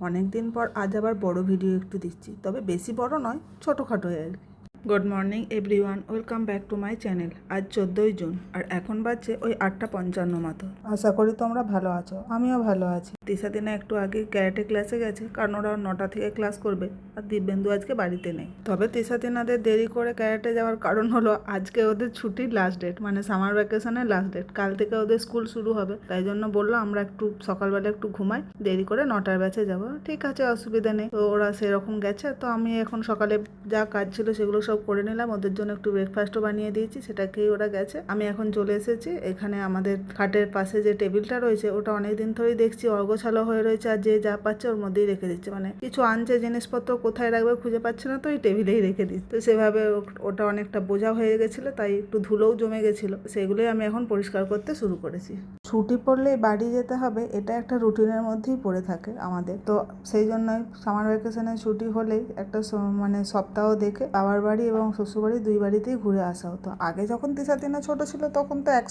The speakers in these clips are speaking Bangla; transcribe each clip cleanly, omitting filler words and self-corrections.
অনেক দিন পর আজ আবার বড় ভিডিও একটু দিচ্ছি, তবে বেশি বড় নয়, ছোটোখাটো আর কি। Good morning everyone, welcome back to my channel. আজ 14ই জুন আর এখন বাজছে ওই 8:55 মতো। আশা করি তোমরা ভালো আছো, আমিও ভালো আছি। তিশা দিনে একটু আগে ক্যারাটে ক্লাসে গেছে, কারণ ওরা 9টা থেকে ক্লাস করবে আর দিব্যেন্দু আজকে বাড়িতে নেই। তবে তিশা দিনাদের দেরি করে ক্যারাটে যাওয়ার কারণ হলো আজকে ওদের ছুটির লাস্ট ডেট, মানে সামার ভ্যাকেশনের লাস্ট ডেট। কাল থেকে ওদের স্কুল শুরু হবে, তাই জন্য বললো আমরা একটু সকালবেলা একটু ঘুমাই, দেরি করে 9টার ব্যাচে যাবো। ঠিক আছে, অসুবিধা নেই। তো ওরা সেরকম গেছে, তো আমি এখন সকালে যা কাজ ছিল সেগুলো সব করে নিলাম। ওদের জন্য একটু ব্রেকফাস্টও বানিয়ে দিয়েছি, সেটা খেয়ে ওরা গেছে। আমি এখন চলে এসেছি এখানে। আমাদের খাটের পাশে যে টেবিলটা রয়েছে ওটা অনেকদিন ধরেই দেখছি অগোছালো হয়ে রয়েছে, আর যে যা পাচ্ছে ওর মধ্যেই রেখে দিচ্ছে। মানে কিছু আনছে জিনিসপত্র, কোথায় রাখবে খুঁজে পাচ্ছে না, তো এই টেবিলেই রেখে দিচ্ছে। তো সেভাবে ওটা অনেকটা বোঝা হয়ে গেছিলো, তাই একটু ধুলোও জমে গেছিলো, সেগুলোই আমি এখন পরিষ্কার করতে শুরু করেছি। ছুটি পড়লেই বাড়ি যেতে হবে, এটা একটা রুটিনের মধ্যেই পড়ে থাকে আমাদের। তো সেই জন্যই সামার ভ্যাকেশনের ছুটি হলেই একটা মানে সপ্তাহ দেখে বাবার বাড়ি এবং শ্বশুরবাড়ি দুই বাড়িতেই ঘুরে আসা হতো। আগে যখন তিশা দিনা ছোট ছিল তখন তো এক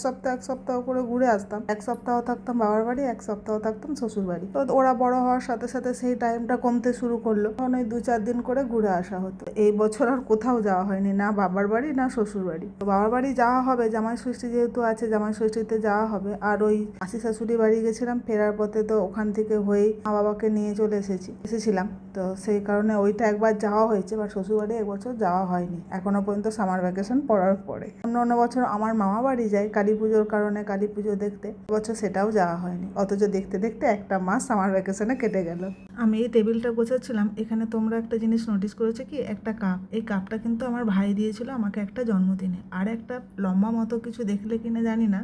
সপ্তাহ করে ঘুরে আসতাম। এক সপ্তাহ থাকতাম বাবার বাড়ি, এক সপ্তাহ থাকতাম শ্বশুর বাড়ি। তো ওরা বড় হওয়ার সাথে সাথে সেই টাইমটা কমতে শুরু করলো, তখন ওই 2-4 দিন করে ঘুরে আসা হতো। এই বছর আর কোথাও যাওয়া হয়নি, না বাবার বাড়ি না শ্বশুর বাড়ি। তো বাবার বাড়ি যাওয়া হবে, জামাই ষষ্ঠী যেহেতু আছে, জামাই ষষ্ঠীতে যাওয়া হবে। আর ওই মাসি শাশুড়ি বাড়ি গেছিলাম, ফেরার পথে তো ওখান থেকে হয়েই মা বাবাকে নিয়ে চলে এসেছিলাম। তো সেই কারণে ওইটা একবার যাওয়া হয়েছে, বা শ্বশুরবাড়ি এবছর যাওয়া হয়নি এখনো পর্যন্ত সামার ভ্যাকেশন পড়ার পরে। অন্য বছর আমার মামা বাড়ি যায় কালী পুজোর কারণে, কালী পুজো দেখতে। এবছর সেটাও যাওয়া হয়নি, অথচ দেখতে দেখতে একটা মাস সামার ভ্যাকেশনে কেটে গেল। আমি এই টেবিলটা গোছাচ্ছিলাম, এখানে তোমরা একটা জিনিস নোটিস করেছো কি? একটা কাপ। এই কাপটা কিন্তু আমার ভাই দিয়েছিল আমাকে একটা জন্মদিনে। আর একটা লম্বা মতো কিছু দেখলে কিনা জানি না,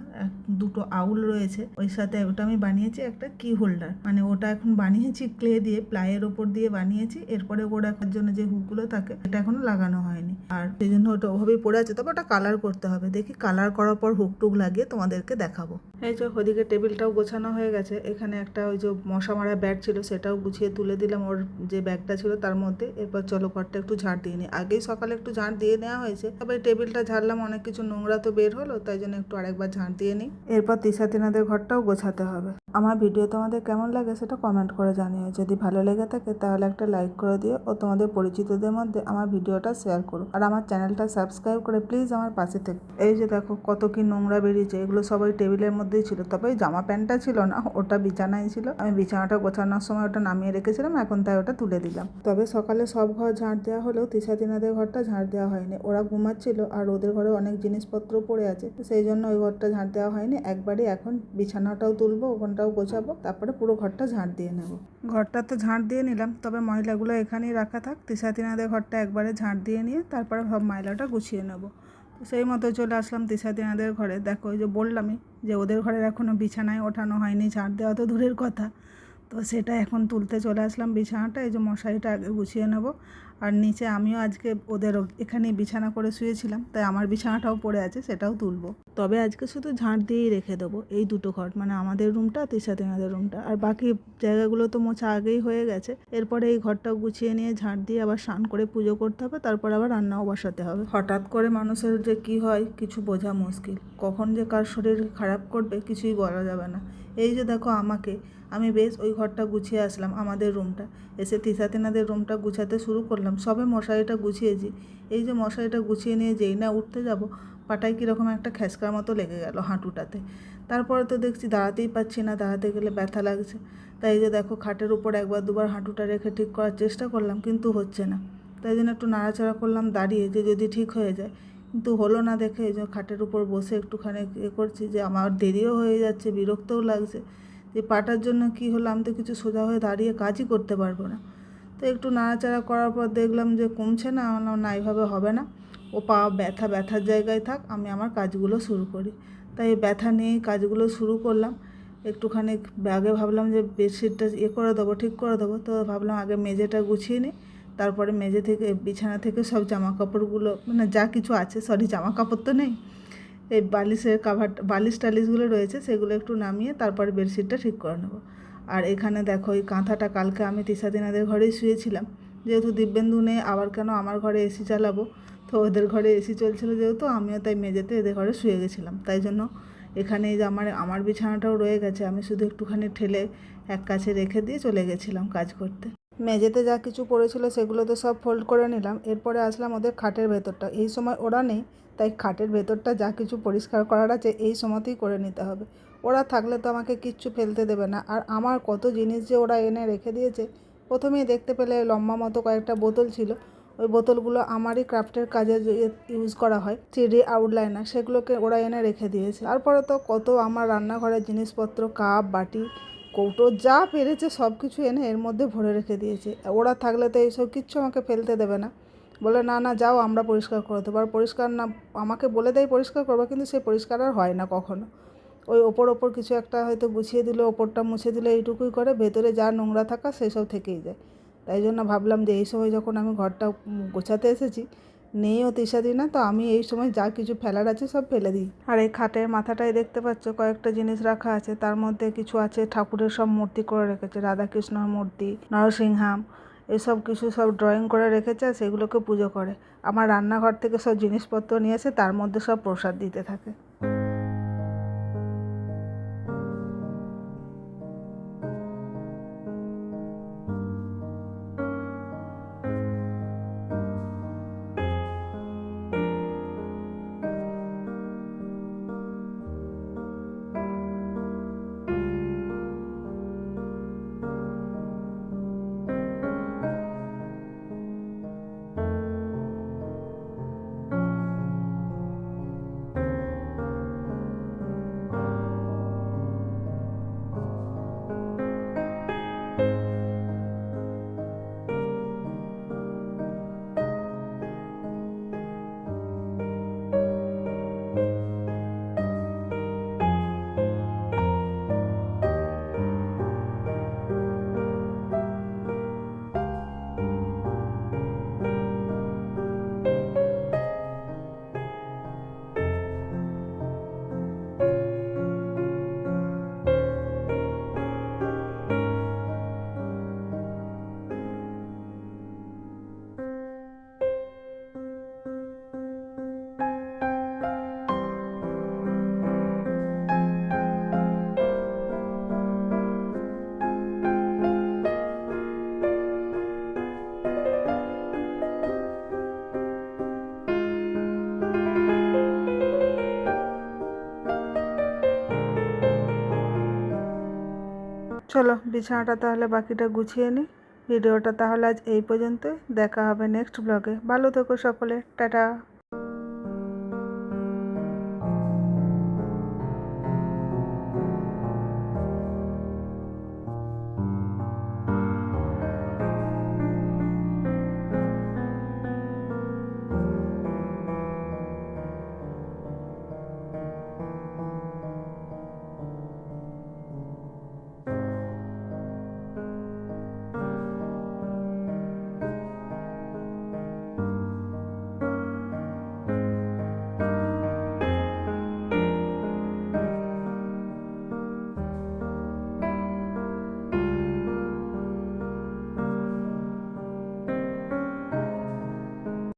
দুটো আউল রয়েছে ওই সাথে। ওটা আমি বানিয়েছি একটা কি হোল্ডার, মানে ওটা এখন বানিয়েছি ক্লে দিয়ে, প্লাইয়ের ওপর দিয়ে বানিয়েছি। এরপরে ওর রাখার জন্য যে হুকগুলো থাকে এটা এখনো লাগানো হয়নি, আর সেই জন্য ওটা ওভাবেই পড়ে আছে। তবে ওটা কালার করতে হবে, দেখি কালার করার পর হুক টুক লাগিয়ে তোমাদেরকে দেখাবো। এই যে ওদিকে টেবিলটাও গোছানো হয়ে গেছে। এখানে একটা ওই যে মশা মারা ব্যাট ছিল, সেটাও গুছিয়ে তুলে দিলাম ওর যে ব্যাগটা ছিল তার মধ্যে। এরপর চলো ঘরটা একটু ঝাড় দিয়ে নিই। আগেই সকালে একটু ঝাড় দিয়ে নেওয়া হয়েছে, তবে টেবিলটা ঝাড়লাম, অনেক কিছু নোংরা তো বের হলো, তাই জন্য একটু আরেকবার ঝাড় দিয়ে নিই। এরপর তিশা তিনাদের ঘরটাও গোছাতে হবে। আমার ভিডিও তোমাদের কেমন লাগে সেটা কমেন্ট করে জানিও। যদি ভালো লেগে থাকে তাহলে একটা লাইক করে দিও, ও তোমাদের পরিচিতদের মধ্যে আমার ভিডিওটা শেয়ার করো। আর আমার চ্যানেলটা সাবস্ক্রাইব করে প্লিজ আমার পাশে থেকে। এই যে দেখো কত কি নোংরা বেরিয়েছে, এগুলো সবাই টেবিলের মধ্যেই ছিল। তবে জামা প্যান্টটা ছিল না, ওটা বিছানায় ছিল। আমি বিছানাটা গোছানোর সময় ওটা নামিয়ে রেখেছিলাম, এখন তাই ওটা তুলে দিলাম। তবে সকালে সব ঘর ঝাড় দেওয়া হলেও তিশা তিনাদের ঘরটা ঝাড় দেওয়া হয়নি। ওরা ঘুমাচ্ছিল আর ওদের ঘরে অনেক জিনিসপত্র পড়ে আছে, সেই জন্য ওই ঘরটা ঝাড় দেওয়া হয়নি। একবারই এখন বিছানাটাও তুলবো, ওখানটাও গোছাবো, তারপরে পুরো ঘরটা ঝাড় দিয়ে নেবো। ঘরটা তো ঝাড় দিয়ে নিলাম, তবে ময়লাগুলো এখানেই রাখা থাক। তিশা তিনাদের ঘরটা একবারে ঝাড় দিয়ে নিয়ে তারপরে সব ময়লাটা গুছিয়ে নেবো। তো সেই মতো চলে আসলাম তিশা তিনাদের ঘরে। দেখো ওই যে বললামই যে ওদের ঘরের এখনও বিছানায় ওঠানো হয়নি, ঝাড় দেওয়া তো দূরের কথা। তো সেটা এখন তুলতে চলে আসলাম বিছানাটা। এই যে মশারিটা আগে গুছিয়ে নেব। আর নিচে আমিও আজকে ওদের এখানেই বিছানা করে শুয়েছিলাম, তাই আমার বিছানাটাও পড়ে আছে, সেটাও তুলবো। তবে আজকে শুধু ঝাঁট দিয়েই রেখে দেবো এই দুটো ঘর, মানে আমাদের রুমটা, তিশা তিনাদের রুমটা। আর বাকি জায়গাগুলো তো মোছা আগেই হয়ে গেছে। এরপরে এই ঘরটাও গুছিয়ে নিয়ে ঝাঁট দিয়ে আবার স্নান করে পুজো করতে হবে, তারপর আবার রান্নাও বসাতে হবে। হঠাৎ করে মানুষের যে কি হয় কিছু বোঝা মুশকিল, কখন যে কার শরীর খারাপ করবে কিছুই বলা যাবে না। এই যে দেখো আমি বেশ ওই ঘরটা গুছিয়ে আসলাম, আমাদের রুমটা। এসে তিশা তিনাদের রুমটা গুছাতে শুরু করলাম। সবে মশারিটা গুছিয়েছি। এই যে মশারিটা গুছিয়ে নিয়ে যেই না উঠতে যাব, পাটায় কীরকম একটা খেসকার মতো লেগে গেল হাঁটুটাতে। তারপরে তো দেখছি দাঁড়াতেই পাচ্ছি না, দাঁড়াতে গেলে ব্যথা লাগছে। তাই এই যে দেখো খাটের উপর একবার দুবার হাঁটুটা রেখে ঠিক করার চেষ্টা করলাম, কিন্তু হচ্ছে না। তাই জন্য একটু নাড়াচাড়া করলাম দাঁড়িয়ে, যে যদি ঠিক হয়ে যায়, কিন্তু হলো না। দেখে এই যে খাটের উপর বসে একটুখানি করছি, যে আমার দেরিও হয়ে যাচ্ছে, বিরক্তও লাগছে। যে পাটার জন্য কি হলো, আমি তো কিছু সোজা হয়ে দাঁড়িয়ে কাজই করতে পারবো না। তো একটু নাড়াচাড়া করার পর দেখলাম যে কমছে না। না, এইভাবে হবে না, ও পা ব্যথার জায়গায় থাক, আমি আমার কাজগুলো শুরু করি। তাই ব্যথা নিয়েই কাজগুলো শুরু করলাম। একটুখানি আগে ভাবলাম যে বেডশিটটা করে দেবো, ঠিক করে দেবো। তো ভাবলাম আগে মেঝেটা গুছিয়ে নিই, তারপরে মেঝে থেকে বিছানা থেকে সব জামা কাপড়গুলো, মানে যা কিছু আছে, জামা কাপড় তো নেই, এই বালিশের বালিশ টালিশগুলো রয়েছে সেগুলো একটু নামিয়ে তারপরে বেডশিটটা ঠিক করে নেবো। আর এখানে দেখো এই কাঁথাটা কালকে আমি তিশা তিনাদের ঘরেই শুয়েছিলাম। যেহেতু দিব্যেন্দু নেই, আবার কেন আমার ঘরে এসি চালাবো, তো ওদের ঘরে এসি চলছিল যেহেতু, আমিও তাই মেঝেতে এদের ঘরে শুয়ে গেছিলাম। তাই জন্য এখানে এই যে আমার বিছানাটাও রয়ে গেছে, আমি শুধু একটুখানি ঠেলে এক কাছে রেখে দিয়ে চলে গেছিলাম কাজ করতে। মেঝেতে যা কিছু পড়েছিল সেগুলো তো সব ফোল্ড করে নিলাম। এরপরে আসলাম ওদের খাটের ভেতরটা। এই সময় ওরা নেই, তাই খাটের ভেতরটা যা কিছু পরিষ্কার করার আছে এই সময়তেই করে নিতে হবে। ওরা থাকলে তো আমাকে কিচ্ছু ফেলতে দেবে না। আর আমার কত জিনিস যে ওরা এনে রেখে দিয়েছে। প্রথমেই দেখতে পেলে লম্বা মতো কয়েকটা বোতল ছিল, ওই বোতলগুলো আমারই ক্রাফটের কাজে ইউজ করা হয়, 3D আউটলাইনার, সেগুলোকে ওরা এনে রেখে দিয়েছে। তারপরে তো কত আমার রান্নাঘরের জিনিসপত্র, কাপ বাটি কৌটো যা পেরেছে সব কিছু এনে এর মধ্যে ভরে রেখে দিয়েছে। ওরা থাকলে তো এইসব কিচ্ছু আমাকে ফেলতে দেবে না, বলে না না যাও আমরা পরিষ্কার করে দেবো। আর পরিষ্কার না, আমাকে বলে দেয় পরিষ্কার করবো, কিন্তু সেই পরিষ্কার আর হয় না কখনো। ওই ওপর কিছু একটা হয়তো গুছিয়ে দিল, ওপরটা মুছে দিল, এইটুকুই করে, ভেতরে যা নোংরা থাকা সেসব থেকেই যায়। তাই জন্য ভাবলাম যে এই সময় যখন আমি ঘরটা গোছাতে এসেছি, নেইও তৃষাদি না, তো আমি এই সময় যা কিছু ফেলার আছে সব ফেলে দিই। আর এই খাটের মাথাটাই দেখতে পাচ্ছ কয়েকটা জিনিস রাখা আছে, তার মধ্যে কিছু আছে ঠাকুরের সব মূর্তি করে রেখেছে, রাধাকৃষ্ণর মূর্তি, নরসিংহাম, এসব কিছু সব ড্রয়িং করে রেখেছে আর সেগুলোকে পুজো করে। আমার রান্নাঘর থেকে সব জিনিসপত্র নিয়ে এসে তার মধ্যে সব প্রসাদ দিতে থাকে। চলো বিছানাটা তাহলে বাকিটা গুছিয়ে নিই। ভিডিওটা তাহলে আজ এই পর্যন্তই, দেখা হবে নেক্সট ব্লগে। ভালো থেকো সকলে, টাটা।